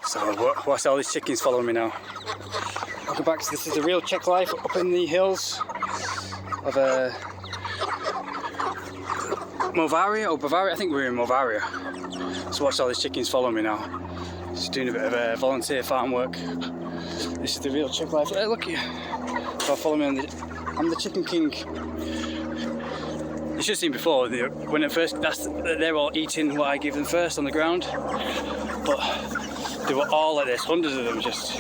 So watch all these chickens following me now. Welcome back to This Is the Real Czech Life up in the hills of Movaria or Bavaria. I think we're in Movaria. So watch all these chickens following me now. Just doing a bit of volunteer farm work. This is the real Czech life. Hey, look here. So follow me I'm the chicken king. You should have seen before when at first they're all eating what I give them first on the ground. But they were all like this, hundreds of them just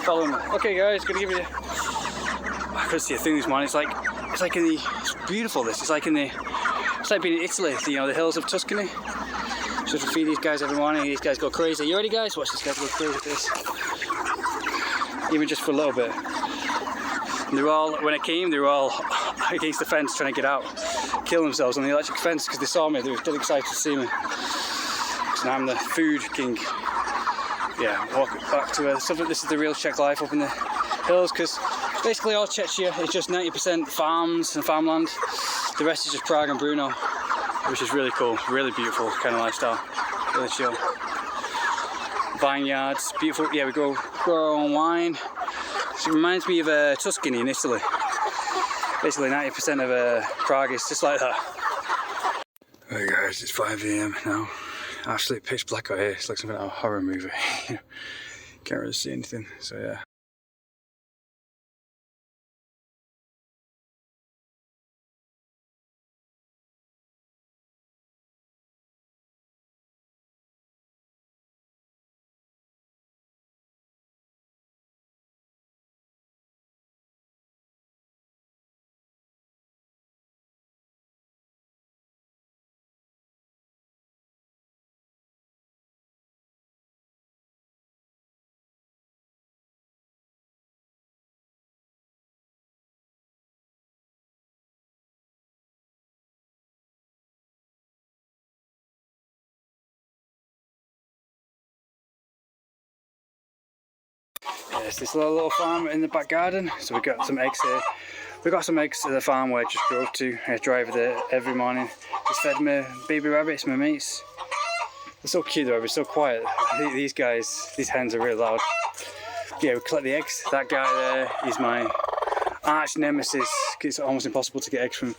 following me. Okay guys, gonna give you I couldn't see a thing this morning. It's beautiful this. It's like being in Italy, the hills of Tuscany. Just to feed these guys every morning. These guys go crazy. You ready guys? Watch these guys go crazy with this. Even just for a little bit. And when I came, they were all against the fence trying to get out, kill themselves on the electric fence because they saw me. They were dead excited to see me. Because now I'm the food king. Yeah, walk back to something. This is the real Czech life up in the hills, because basically all Czechia is just 90% farms and farmland. The rest is just Prague and Brno, which is really cool, really beautiful kind of lifestyle, really chill. Vineyards, beautiful. Yeah, we grow our own wine. So it reminds me of Tuscany in Italy. Basically 90% of Prague is just like that. Alright guys, it's 5 AM now. Absolutely pitch black out here. It's like something out of a horror movie. Can't really see anything, so yeah. Yeah, it's this little farm in the back garden, so we got some eggs here. We got some eggs at the farm where I just drove to. I drive there every morning. Just fed my baby rabbits, my mates. They're so cute, they're so quiet. These guys, these hens are really loud. Yeah, we collect the eggs. That guy there is my arch nemesis. It's almost impossible to get eggs from.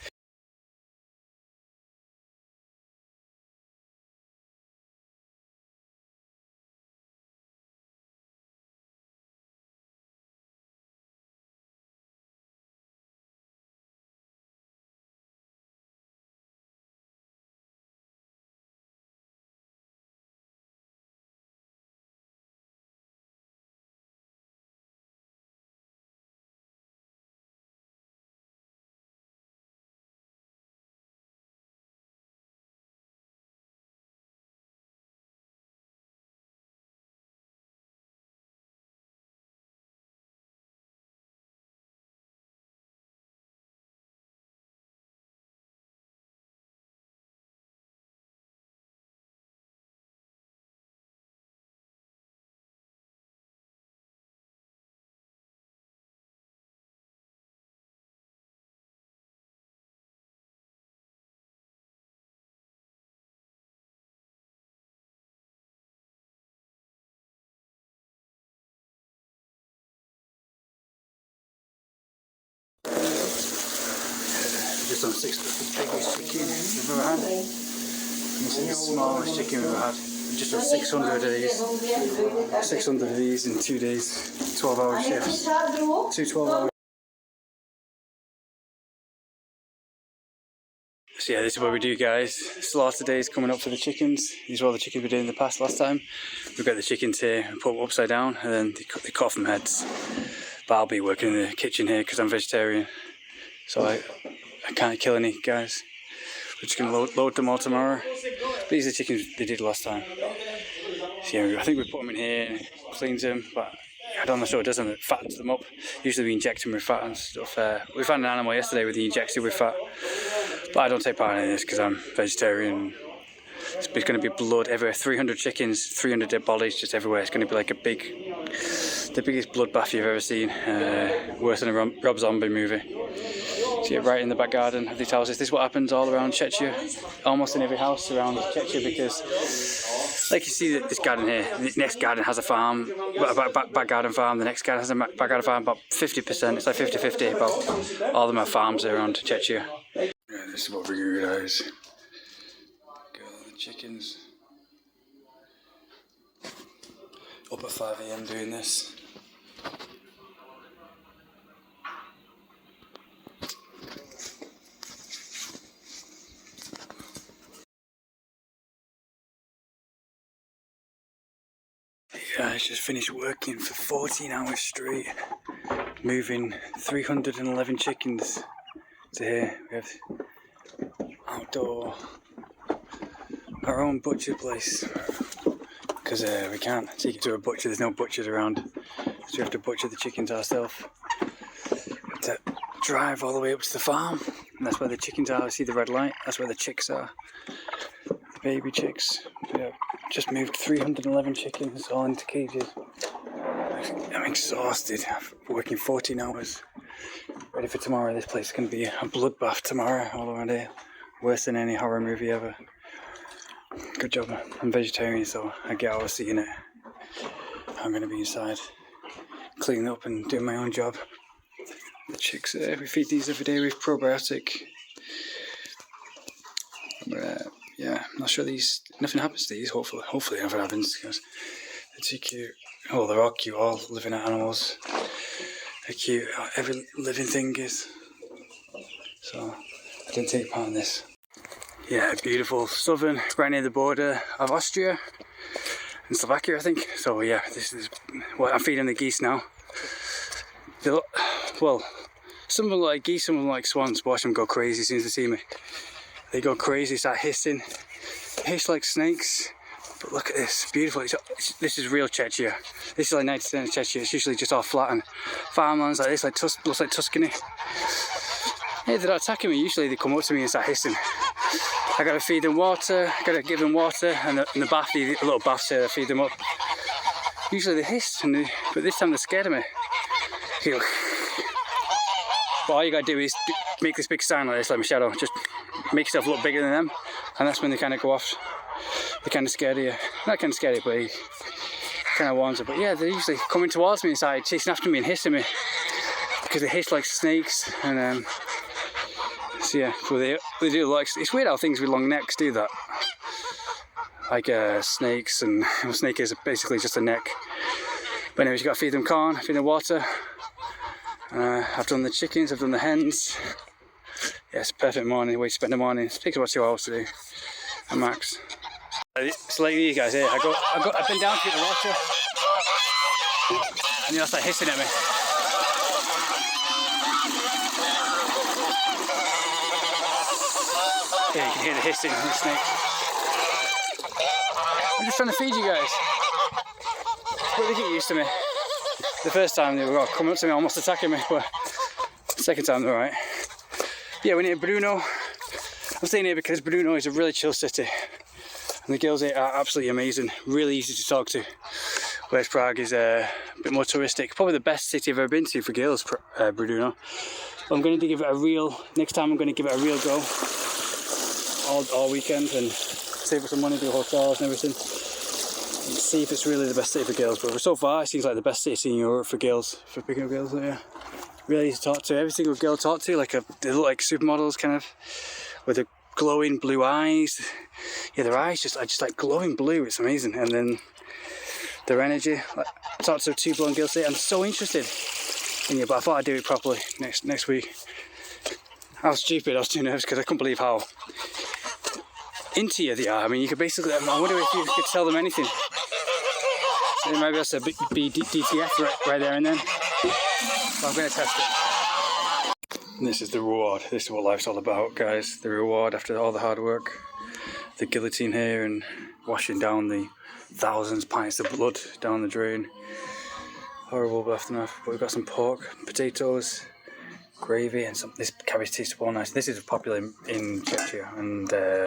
Just on the biggest chicken we've ever had. This is the smallest chicken we've ever had. Just on 600 of these. 600 of these in 2 days. 12-hour shifts. 2 12-hour. So yeah, this is what we do guys. Slaughter days coming up for the chickens. These are all the chickens we did in the past last time. We've got the chickens here and put them upside down and then they cut off from heads. But I'll be working in the kitchen here because I'm vegetarian. So I can't kill any guys. We're just going to load them all tomorrow. These are the chickens they did last time. So yeah, I think we put them in here and cleans them, but I'm not sure it doesn't. It fattens them up. Usually we inject them with fat and stuff. We found an animal yesterday with the injected with fat, but I don't take part in this because I'm vegetarian. It's going to be blood everywhere. 300 chickens, 300 dead bodies just everywhere. It's going to be like the biggest bloodbath you've ever seen. Worse than a Rob Zombie movie. So yeah, right in the back garden of these houses. This is what happens all around Czechia, almost in every house around Czechia, because Like you see this garden here, the next garden has a farm, back garden farm, the next garden has a back garden farm, about 50%, it's like 50-50, about all of them are farms around Czechia. Yeah, this is what we do, guys. Got all the chickens. Up at 5 AM doing this. Yeah, I just finished working for 14 hours straight, moving 311 chickens to here. We have outdoor, our own butcher place, because we can't take it to a butcher, there's no butchers around, so we have to butcher the chickens ourselves. To drive all the way up to the farm, and that's where the chickens are. I see the red light, that's where the chicks are, the baby chicks. Yeah, just moved 311 chickens all into cages. I'm exhausted, I'm working 14 hours, ready for tomorrow. This place is going to be a bloodbath tomorrow all around here, worse than any horror movie ever. Good job, I'm vegetarian, so I get out of seeing it. I'm going to be inside, cleaning up and doing my own job. The chicks, we feed these every day with probiotic. Yeah, I'm not sure nothing happens to these, hopefully nothing happens, because they're too cute. Oh, they're all cute, all living animals. They're cute, every living thing is. So, I didn't take part in this. Yeah, beautiful southern, right near the border of Austria and Slovakia, I think. So yeah, this is what I'm feeding the geese now. They look, well, some of them look like geese, some of them like swans. Watch them go crazy as soon as they see me. They go crazy, start hissing, hiss like snakes. But look at this, beautiful. This is real Czechia. This is like 90% of Czechia. It's usually just all flat and farmlands like this, looks like Tuscany. Hey, they're not attacking me. Usually they come up to me and start hissing. I gotta feed them water, gotta give them water, and in the bath, a little bath here, I feed them up. Usually they hiss, but this time they're scared of me. But all you gotta do is make this big sign like this, like my shadow. Just make yourself look bigger than them, and that's when they kind of go off. They're kind of scared of you. Not kind of scared of you, but he kind of warns them. But yeah, they're usually coming towards me inside, chasing after me and hissing me, because they hiss like snakes. And so yeah, well, they do like. It's weird how things with long necks do that. Like snakes, and a snake is basically just a neck. But anyways, you gotta feed them corn, feed them water. I've done the chickens, I've done the hens. Yeah, it's a perfect morning, way to spend the morning. It takes about 2 hours to do, at max. It's like these guys here. I've been down to get the water, and they'll start hissing at me. Yeah, you can hear the hissing of the snake. I'm just trying to feed you guys. But they get used to me. The first time they were coming up to me, almost attacking me, but the second time they're alright. Yeah, we're near Brno. I'm staying here because Brno is a really chill city. And the girls here are absolutely amazing, really easy to talk to. Whereas Prague is a bit more touristic. Probably the best city I've ever been to for girls, Brno. I'm going to give it a real, next time I'm going to give it a real go. All weekend and save up some money, do hotels and everything. And see if it's really the best city for girls. But so far, it seems like the best city in Europe for girls, for picking up girls. Yeah, really easy to talk to. Every single girl I talk to, they look like supermodels, kind of, with the glowing blue eyes. Yeah, their eyes just like glowing blue. It's amazing. And then their energy. I talked to 2 blonde girls today. I'm so interested in you, but I thought I'd do it properly next week. I was stupid. I was too nervous because I couldn't believe how into you they are. I mean, you could basically, I wonder if you could tell them anything. So maybe that's a be DTF right there and then. So I'm going to test it. And this is the reward. This is what life's all about, guys. The reward after all the hard work. The guillotine here and washing down the thousands of pints of blood down the drain. Horrible aftermath. But we've got some pork, potatoes, gravy, and this cabbage tastes well nice. This is popular in Czechia, and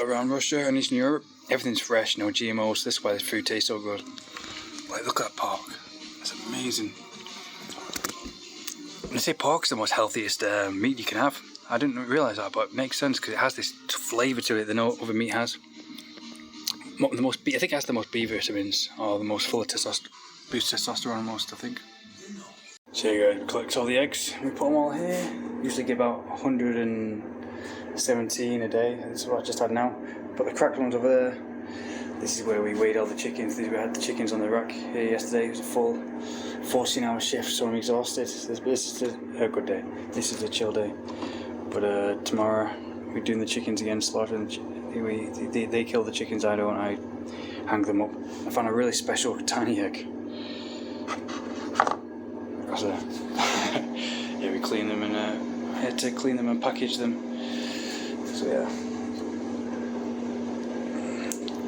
Around Russia and Eastern Europe, everything's fresh, no GMOs. This is why the food tastes so good. Like, look at that pork. That's amazing. And they say pork's the most healthiest meat you can have. I didn't realise that, but it makes sense because it has this flavour to it that no other meat has. I think it has the most B vitamins, or the most full of boosts testosterone almost, I think. So here you go, we collect all the eggs, we put them all here. Usually give about 117 a day, this is what I just had now. Put the cracked ones over there. This is where we weighed all the chickens. We had the chickens on the rack here yesterday. It was a full 14-hour shift, so I'm exhausted. This is a good day. This is a chill day. But tomorrow we're doing the chickens again, slaughtering. They kill the chickens, I don't. I hang them up. I found a really special tiny egg. Yeah, we clean them and I had to clean them and package them. So yeah.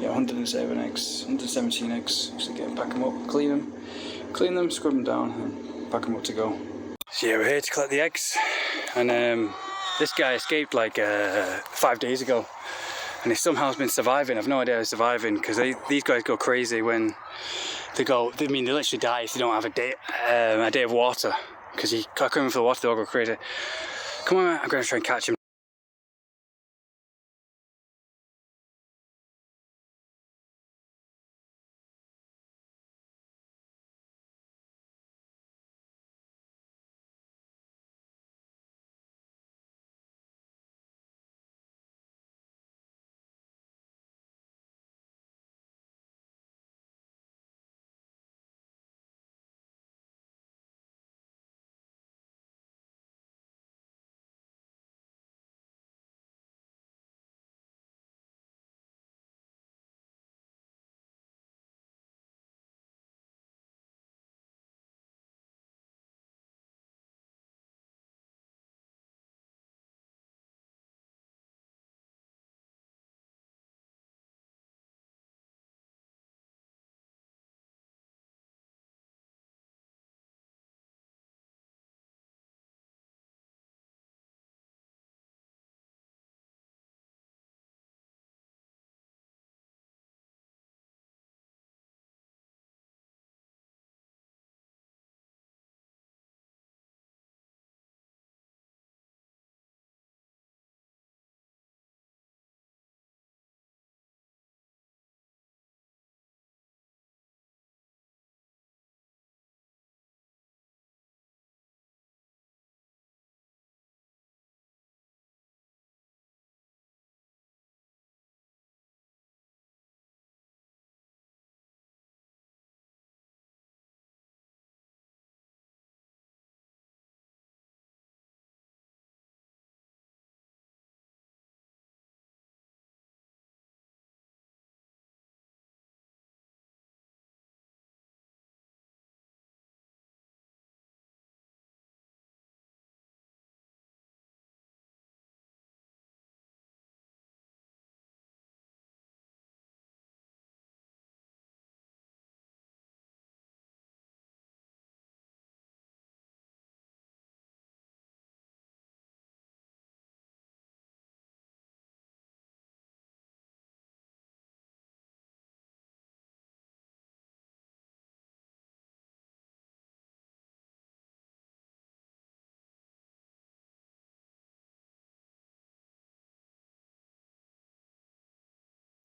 107 eggs, 117 eggs. So pack them up, clean them, scrub them down, and pack them up to go. So yeah, we're here to collect the eggs, and this guy escaped like 5 days ago, and he somehow has been surviving. I've no idea how he's surviving, because these guys go crazy when they literally die if they don't have a day of water, because you can't come in for the water, they'll go crazy. Come on, I'm going to try and catch him.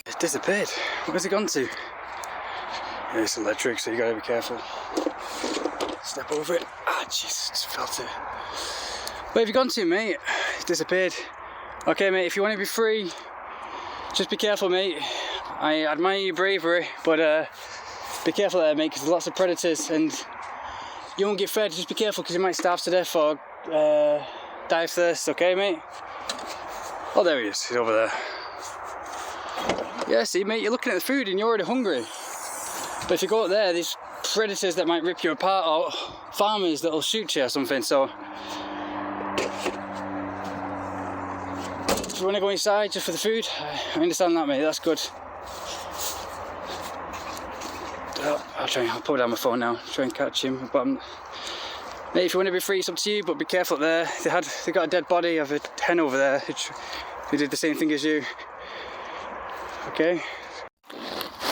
It's disappeared. Where's it gone to? Yeah, it's electric, so you gotta be careful. Step over it. Ah, Jesus, just felt it. Where have you gone to, mate? It's disappeared. Okay, mate, if you want to be free, just be careful, mate. I admire your bravery, but be careful there, mate, because there's lots of predators and you won't get fed. Just be careful, because you might starve to death or die of thirst, okay, mate? Oh, there he is. He's over there. Yeah, see, mate, you're looking at the food and you're already hungry. But if you go up there, there's predators that might rip you apart, or farmers that'll shoot you or something, so if you want to go inside just for the food, I understand that, mate, that's good. I'll put down my phone now, try and catch him. But mate, if you want to be free, it's up to you, but be careful up there. They got a dead body of a hen over there who did the same thing as you. Okay.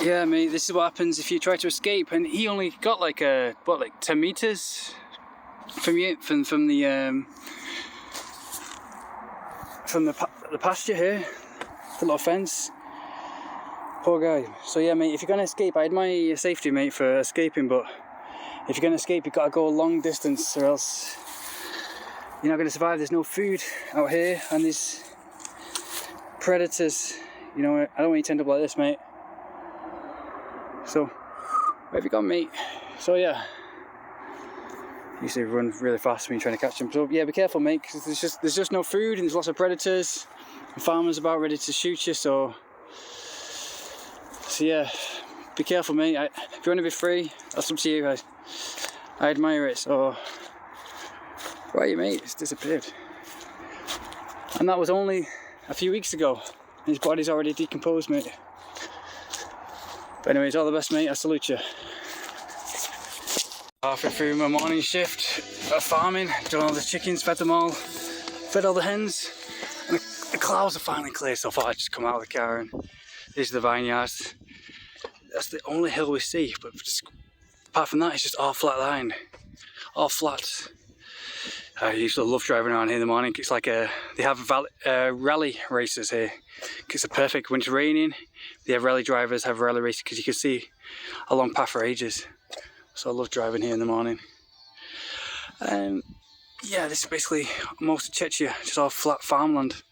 Yeah, mate, this is what happens if you try to escape. And he only got like 10 meters from you, from the pasture here, the little fence. Poor guy. So yeah, mate, if you're gonna escape, I admire your safety, mate, for escaping, but if you're gonna escape, you've got to go a long distance, or else you're not gonna survive. There's no food out here, and these predators. You know, I don't want you to end up like this, mate. So, where have you gone, mate? So yeah, usually run really fast when you're trying to catch them. So yeah, be careful, mate, because there's just no food, and there's lots of predators and farmers about ready to shoot you. So yeah, be careful, mate. If you want to be free, that's up to you. I admire it. So where are you, mate? It's disappeared, and that was only a few weeks ago. His body's already decomposed, mate. But anyways, all the best, mate. I salute you. Halfway through my morning shift of farming, done all the chickens, fed them all, fed all the hens, and the clouds are finally cleared. So I thought I'd just come out of the car, and these are the vineyards. That's the only hill we see, but just, apart from that, it's just all flat lined, all flat. I used to love driving around here in the morning. It's like they have rally races here. It's a perfect, when it's raining, they have rally drivers have rally races because you can see a long path for ages. So I love driving here in the morning. Yeah, this is basically most of Czechia, just all flat farmland.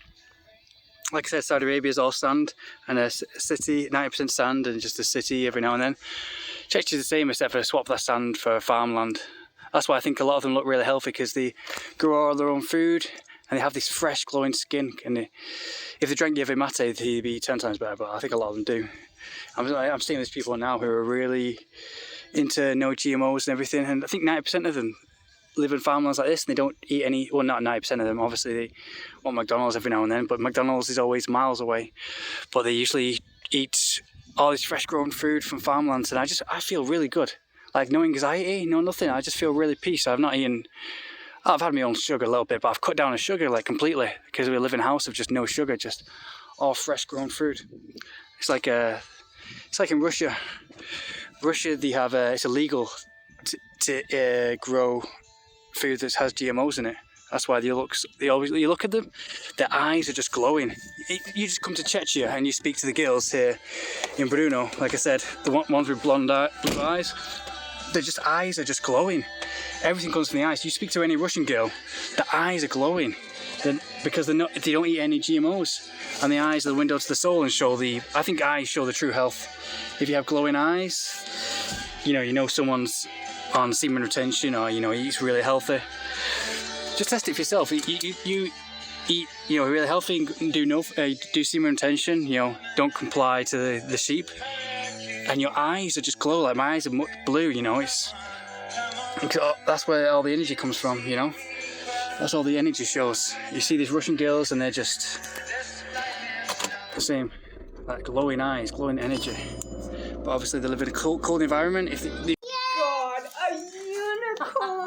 Like I said, Saudi Arabia is all sand and a city, 90% sand and just a city every now and then. Czechia is the same except for swap that sand for farmland. That's why I think a lot of them look really healthy, because they grow all their own food and they have this fresh glowing skin. And if they drank yerba mate, they'd be 10 times better, but I think a lot of them do. I'm seeing these people now who are really into no GMOs and everything, and I think 90% of them live in farmlands like this, and they don't eat any, well, not 90% of them, obviously they want McDonald's every now and then, but McDonald's is always miles away. But they usually eat all this fresh grown food from farmlands, and I feel really good. Like, no anxiety, no nothing. I just feel really peace. I've not eaten, I've had my own sugar a little bit, but I've cut down on sugar like completely, because we live in a house of just no sugar, just all fresh grown food. It's like in Russia. Russia, they have it's illegal to grow food that has GMOs in it. That's why you look at them, their eyes are just glowing. You just come to Czechia and you speak to the girls here in Brno, like I said, the ones with blue eyes. Their eyes are just glowing. Everything comes from the eyes. You speak to any Russian girl, the eyes are glowing. Because they don't eat any GMOs. And the eyes are the window to the soul and I think eyes show the true health. If you have glowing eyes, you know someone's on semen retention, or eats really healthy. Just test it for yourself. You eat really healthy and do semen retention, don't comply to the sheep. And your eyes are just glow, like my eyes are blue, that's where all the energy comes from, That's all the energy shows. You see these Russian girls and they're just the same, like glowing eyes, glowing energy. But obviously they live in a cold environment. God, a unicorn!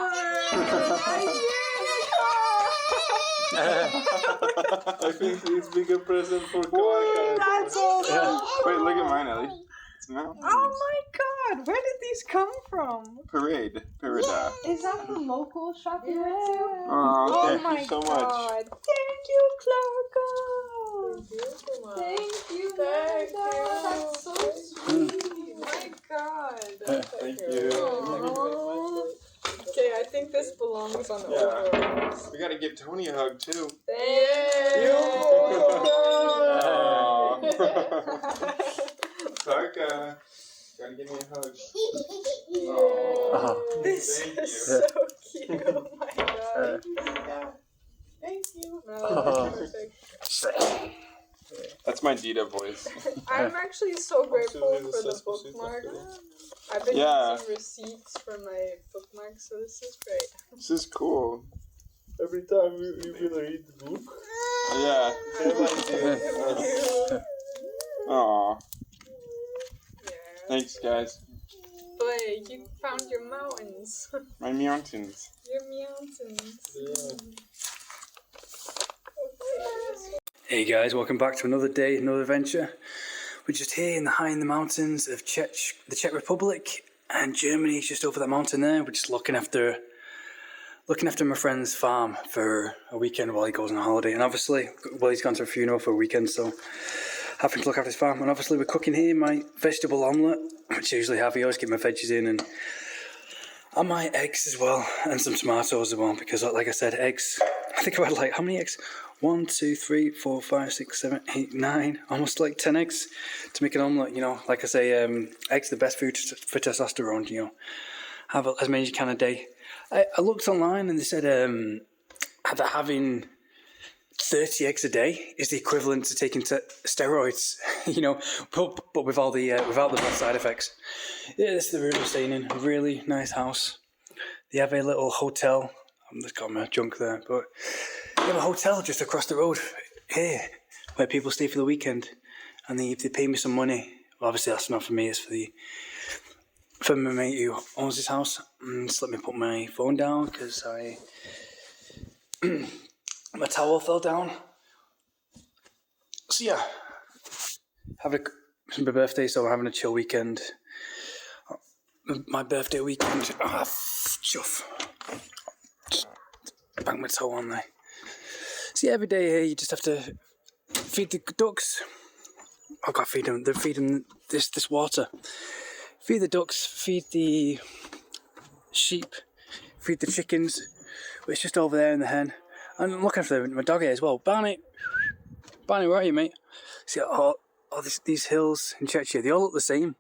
I think it's bigger present for Kawaii. That's awesome! Wait, look at mine, Ellie. It's mountains. Oh my god, where did these come from? Parade. Parada. Is that the local shop you went to? Oh, Oh my thank you so god. much. Thank you, Clarka! Thank you, That's so sweet! My god! Thank you. Aww. Okay, I think this belongs on over. We gotta give Tony a hug too. Thank you! Clarka, gotta give me a hug. Yeah. This is so cute. Oh my god. Thank you. No, that's perfect. That's my Dita voice. I'm actually so grateful for the bookmark. I've been using receipts for my bookmarks, so this is great. This is cool. Every time you will read the book. Yeah. Aww. Yeah. Thanks, guys. Boy, you found your mountains. My mountains. Your mountains. Yeah. Okay. Hey guys, welcome back to another day, another adventure. We're just here in the mountains of the Czech Republic, and Germany's just over that mountain there. We're just looking after my friend's farm for a weekend while he goes on holiday. And obviously, he's gone to a funeral for a weekend, so having to look after his farm. And obviously, we're cooking here my vegetable omelette, which I usually have. I always get my veggies in, and my eggs as well, and some tomatoes as well, because like I said, eggs, I think I had like, how many eggs? 1, 2, 3, 4, 5, 6, 7, 8, 9, almost like 10 eggs to make an omelette. You know, like I say, eggs are the best food for testosterone. You know, have as many as you can a day. I looked online and they said that having 30 eggs a day is the equivalent to taking steroids. You know, but without the bad side effects. Yeah, this is the room we're staying in. A really nice house. They have a little hotel. I've just got my junk there, but they have a hotel just across the road here where people stay for the weekend, and they pay me some money. Well, obviously that's not for me. It's for my mate who owns this house. Just let me put my phone down because my towel fell down. So yeah, it's my birthday, so we're having a chill weekend. My birthday weekend. Chuff. Just bang my toe on there. So yeah, every day here you just have to feed the ducks. I've got to feed them. They're feeding this water. Feed the ducks. Feed the sheep. Feed the chickens. It's just over there in the hen. And I'm looking for my dog here as well. Barney, where are you, mate? See all these hills in Czechia, they all look the same.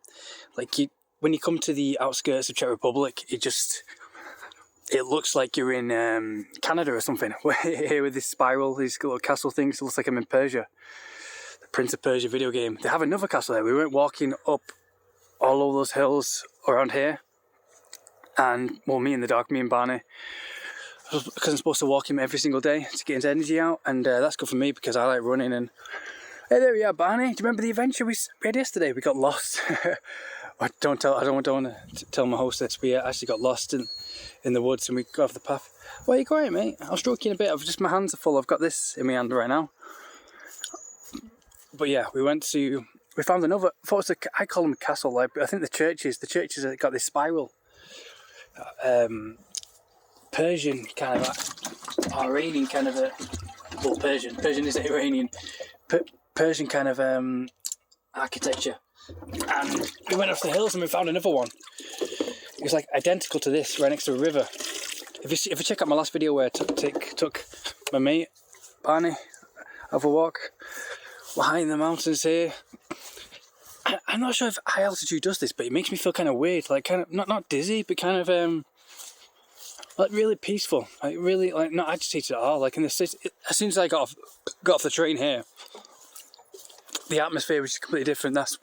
Like when you come to the outskirts of Czech Republic, it looks like you're in Canada or something. Here with this spiral, these little castle things, it looks like I'm in Persia. The Prince of Persia video game. They have another castle there. We went walking up all over those hills around here. And, well, me and Barney, because I'm supposed to walk him every single day to get his energy out. And that's good for me because I like running. And hey, there we are, Barney. Do you remember the adventure we had yesterday? We got lost. I don't want to tell my host this. We actually got lost in the woods and we got off the path. Where are you going, mate? I'll stroke you in a bit. My hands are full. I've got this in my hand right now. But yeah, we found another. I call them a castle. Like I think the churches have got this spiral. Persian kind of Iranian kind of Persian isn't Iranian. Persian kind of architecture. And we went off the hills and we found another one. It was like identical to this, right next to a river. If you check out my last video where I took my mate Barney have a walk, we're high in the mountains here. I'm not sure if high altitude does this, but it makes me feel kind of weird, like kind of not dizzy, but kind of like really peaceful, like really like not agitated at all. Like in the city, as soon as I got off the train here, the atmosphere was completely different. That's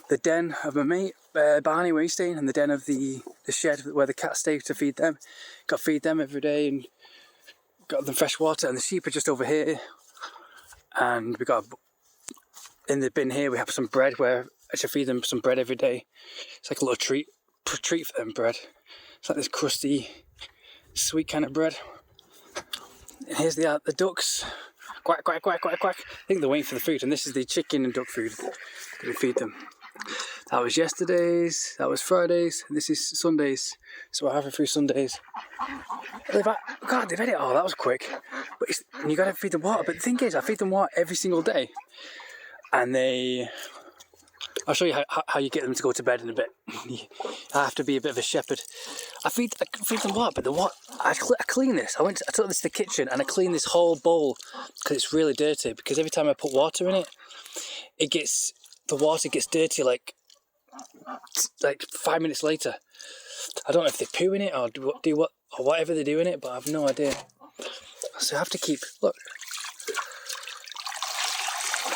the den of my mate Barney where he's staying, and the den of the shed where the cats stay to feed them. Got to feed them every day and got them fresh water, and the sheep are just over here. And we got in the bin here we have some bread where I should feed them some bread every day. It's like a little treat for them, bread. It's like this crusty, sweet kind of bread. And here's the ducks. Quack, quack, quack, quack, quack. I think they're waiting for the food, and this is the chicken and duck food that we feed them. That was yesterday's, that was Friday's, and this is Sunday's. So we're having through Sundays. They've had it all, that was quick. And you gotta feed them water. But the thing is, I feed them water every single day. And I'll show you how you get them to go to bed in a bit. I have to be a bit of a shepherd. I feed them water, but the water, I clean this. I took this to the kitchen and I clean this whole bowl because it's really dirty. Because every time I put water in it, the water gets dirty like 5 minutes later. I don't know if they poo in it or or whatever they do in it, but I have no idea. So I have to look.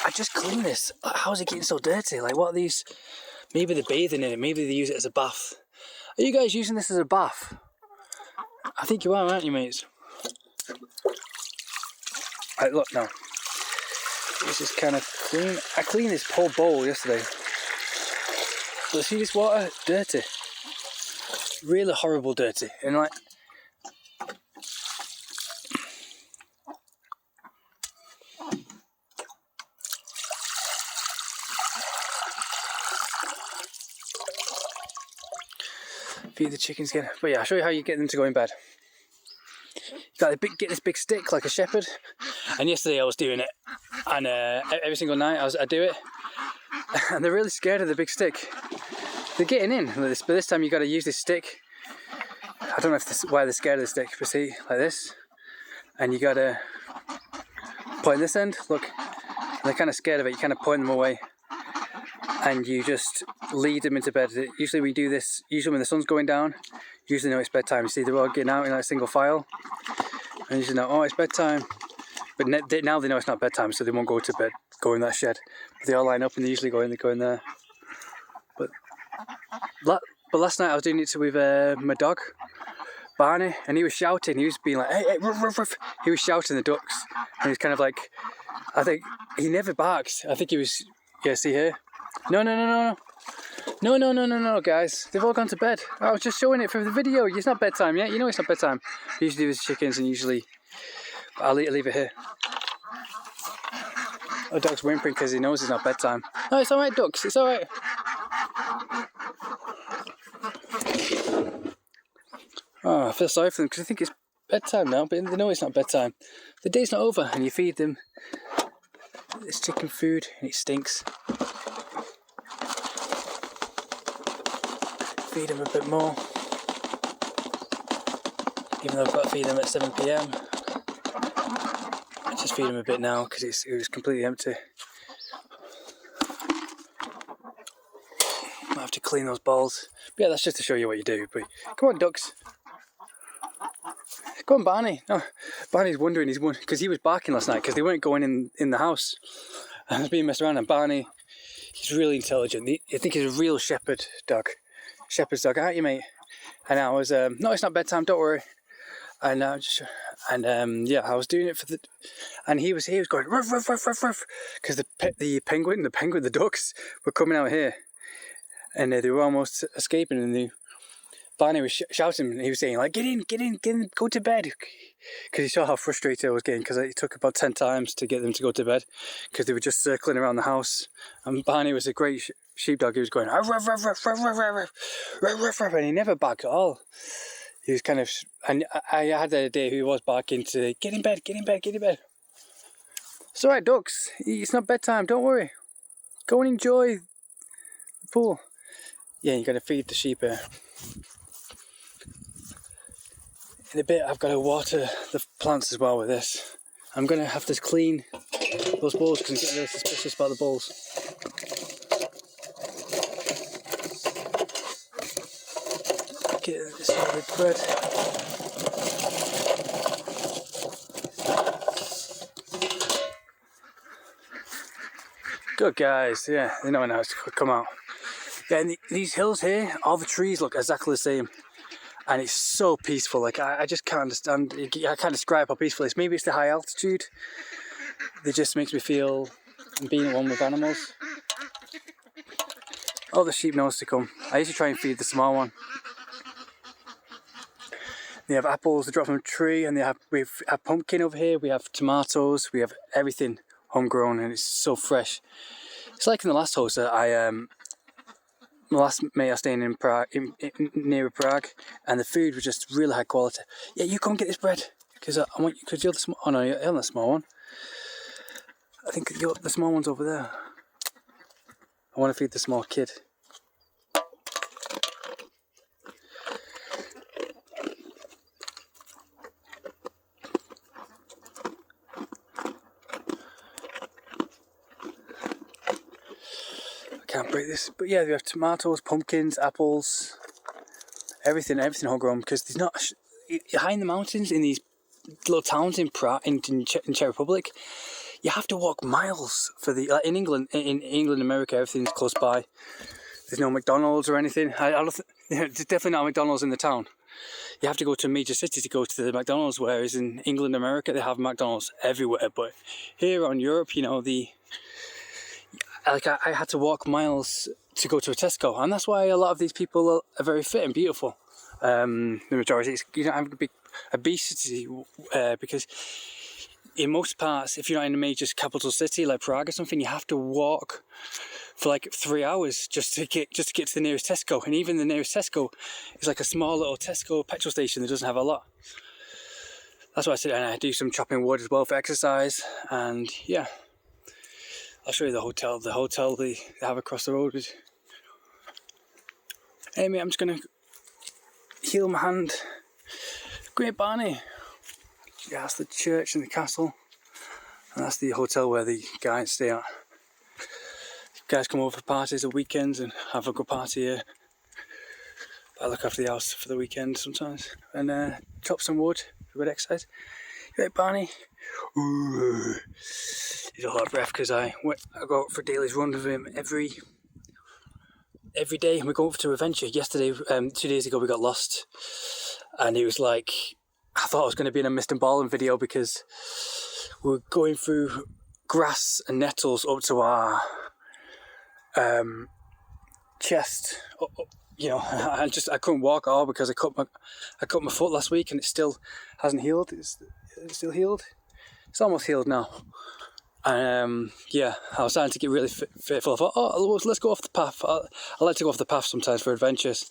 I just clean this. How's it getting so dirty? Like, what are these? Maybe they're bathing in it. Maybe they use it as a bath. Are you guys using this as a bath? I think you are, aren't you, mates? Right, look now. This is kind of clean. I cleaned this whole bowl yesterday. But see this water? Dirty. Really horrible dirty. And like, feed the chickens again. But yeah, I'll show you how you get them to go in bed. You got to get this big stick like a shepherd. And yesterday I was doing it, and every single night I do it, and they're really scared of the big stick. They're getting in, but this time you got to use this stick. I don't know why they're scared of the stick, but see, like this, and you got to point this end. Look, and they're kind of scared of it. You kind of point them away, and you just lead them into bed. Usually we do this. Usually when the sun's going down, usually know it's bedtime. You see, they're all getting out in like a single file, and usually know, oh, it's bedtime. But now they know it's not bedtime, so they won't go to bed, go in that shed. But they all line up and they usually go in there. But last night I was doing it with my dog, Barney, and he was shouting. He was being like, hey, ruff, ruff, ruff. He was shouting the ducks, and he was kind of like, I think he never barks. I think he was, yeah, see here? No, guys. They've all gone to bed. I was just showing it for the video. It's not bedtime yet. You know it's not bedtime. I usually do with chickens, and usually I'll leave it here. Oh, dog's whimpering because he knows it's not bedtime. No, it's alright, ducks. It's alright. Oh, I feel sorry for them because I think it's bedtime now, but they know it's not bedtime. The day's not over, and you feed them this chicken food, and it stinks. Feed them a bit more, even though I've got to feed them at 7 PM. I just feed them a bit now because it was completely empty. Might have to clean those bowls. But yeah, that's just to show you what you do. But come on, ducks. Go on, Barney. No, Barney's wondering, because he was barking last night because they weren't going in the house. I was being messed around, and Barney, he's really intelligent. I think he's a real shepherd dog. Shepherd's dog, aren't you, mate? And I was, no, it's not bedtime, don't worry. And yeah, I was doing it for and he was going ruff ruff ruff ruff ruff, because the ducks were coming out here, and they were almost escaping, and Barney was shouting, and he was saying like, get in, go to bed, because he saw how frustrated I was getting, because it took about 10 times to get them to go to bed, because they were just circling around the house, and Barney was a great sheepdog. He was going ruff ruff ruff ruff ruff ruff ruff ruff, and he never barked at all. He was kind of, and I had the day he was barking to get in bed. It's alright, ducks. It's not bedtime. Don't worry. Go and enjoy the pool. Yeah, you got to feed the sheep here. In a bit, I've got to water the plants as well with this. I'm going to have to clean those bowls because I'm getting really suspicious about the bowls. Get this with bread. Good guys, yeah, they know now it's come out. Yeah, and these hills here, all the trees look exactly the same, and it's so peaceful. Like I just can't understand. I can't describe how peaceful it is. Maybe it's the high altitude. It just makes me feel being at one with animals. Oh, the sheep knows to come. I used to try and feed the small one. They have apples, they drop from a tree, and we have pumpkin over here, we have tomatoes, we have everything homegrown, and it's so fresh. It's like in the last house that last May I was staying in Prague, near Prague, and the food was just really high quality. Yeah, you come get this bread, because I want you, because you're the small, oh no, you're the small one. I think the small one's over there. I want to feed the small kid. Can't break this, but yeah, we have tomatoes, pumpkins, apples, everything homegrown, because there's not high in the mountains in these little towns in Czech Republic. You have to walk miles for like in England, America, everything's close by. There's no McDonald's or anything. There's definitely not a McDonald's in the town. You have to go to a major city to go to the McDonald's, whereas in England, America, they have McDonald's everywhere. But here on Europe, you know, I had to walk miles to go to a Tesco, and that's why a lot of these people are very fit and beautiful. The majority, you don't have a big obesity because in most parts, if you're not in a major capital city like Prague or something, you have to walk for like 3 hours just to get to the nearest Tesco. And even the nearest Tesco is like a small little Tesco petrol station that doesn't have a lot. That's why I said, and I do some chopping wood as well for exercise. And yeah, I'll show you the hotel they have across the road. Hey mate, I'm just gonna heal my hand. Great Barney. Yeah, that's the church and the castle. And that's the hotel where the guys stay at. Guys come over for parties at weekends and have a good party here. I look after the house for the weekend sometimes. And chop some wood for good exercise. You right, Barney? Ooh. He's a lot of breath because I go out for daily runs with him every day. We go up to adventure. Yesterday, 2 days ago, we got lost. And it was like, I thought I was going to be in a mist and ball video because we were going through grass and nettles up to our chest. You know, I couldn't walk at all because I cut my foot last week and it still hasn't healed. It's still healed. It's almost healed now. Yeah, I was starting to get really fearful. I thought, oh, let's go off the path. I like to go off the path sometimes for adventures.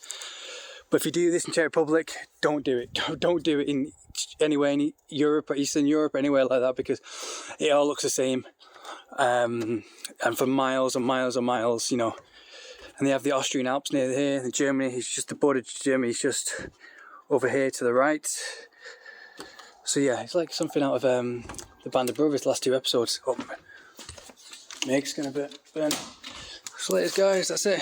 But if you do this in Czech Republic, don't do it. Don't do it in anywhere in Europe or Eastern Europe, anywhere like that, because it all looks the same. And for miles and miles and miles, you know. And they have the Austrian Alps near here. And Germany, it's just the border to Germany. It's just over here to the right. So yeah, it's like something out of the Band of Brothers, last 2 episodes. Oh, Meg's gonna burn. So later guys, that's it.